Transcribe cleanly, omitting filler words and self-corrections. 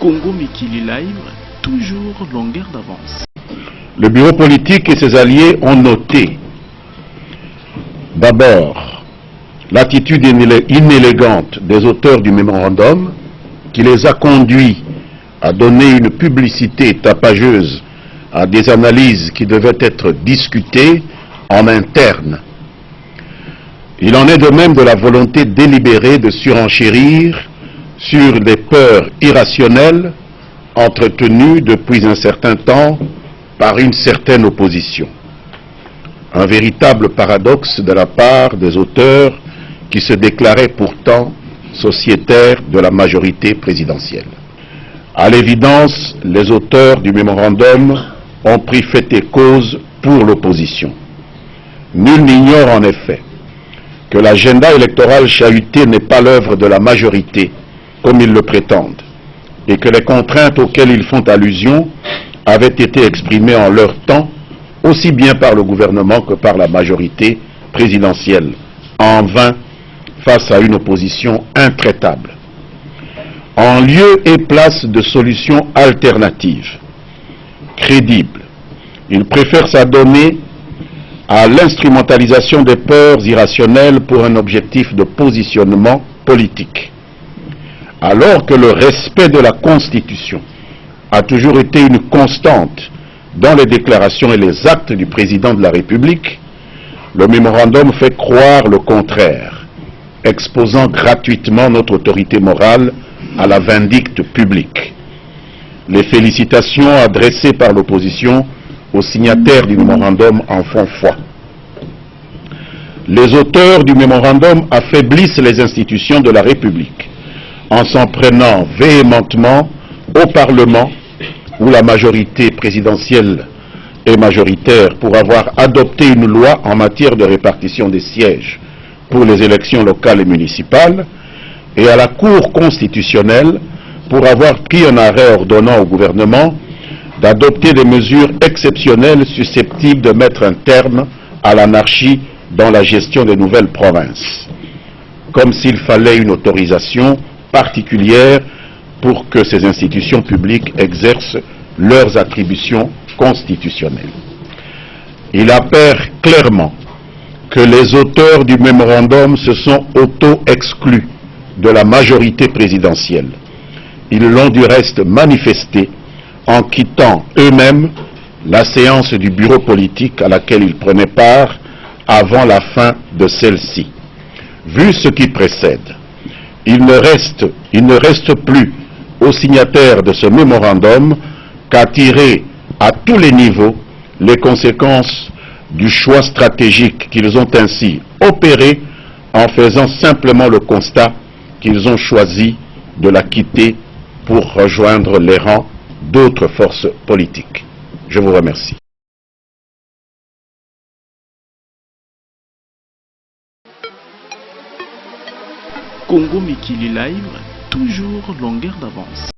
Congo Mikili Live, toujours longueur d'avance. Le bureau politique et ses alliés ont noté d'abord l'attitude inélégante des auteurs du mémorandum qui les a conduits à donner une publicité tapageuse à des analyses qui devaient être discutées en interne. Il en est de même de la volonté délibérée de surenchérir sur des peurs irrationnelles entretenues depuis un certain temps par une certaine opposition. Un véritable paradoxe de la part des auteurs qui se déclaraient pourtant sociétaires de la majorité présidentielle. À l'évidence, les auteurs du mémorandum ont pris fait et cause pour l'opposition. Nul n'ignore en effet que l'agenda électoral chahuté n'est pas l'œuvre de la majorité, comme ils le prétendent, et que les contraintes auxquelles ils font allusion avaient été exprimées en leur temps, aussi bien par le gouvernement que par la majorité présidentielle, en vain face à une opposition intraitable. En lieu et place de solutions alternatives, crédibles, ils préfèrent s'adonner à l'instrumentalisation des peurs irrationnelles pour un objectif de positionnement politique. Alors que le respect de la Constitution a toujours été une constante dans les déclarations et les actes du président de la République, le mémorandum fait croire le contraire, exposant gratuitement notre autorité morale à la vindicte publique. Les félicitations adressées par l'opposition aux signataires du mémorandum en font foi. Les auteurs du mémorandum affaiblissent les institutions de la République en s'en prenant véhémentement au Parlement, où la majorité présidentielle est majoritaire, pour avoir adopté une loi en matière de répartition des sièges pour les élections locales et municipales, et à la Cour constitutionnelle pour avoir pris un arrêt ordonnant au gouvernement d'adopter des mesures exceptionnelles susceptibles de mettre un terme à l'anarchie dans la gestion des nouvelles provinces, comme s'il fallait une autorisation particulière pour que ces institutions publiques exercent leurs attributions constitutionnelles. Il apparaît clairement que les auteurs du mémorandum se sont auto-exclus de la majorité présidentielle. Ils l'ont du reste manifesté en quittant eux-mêmes la séance du bureau politique à laquelle ils prenaient part avant la fin de celle-ci. Vu ce qui précède, il ne reste plus aux signataires de ce mémorandum qu'à tirer à tous les niveaux les conséquences du choix stratégique qu'ils ont ainsi opéré en faisant simplement le constat qu'ils ont choisi de la quitter pour rejoindre les rangs d'autres forces politiques. Je vous remercie. Congo Mikili Live, toujours longueur d'avance.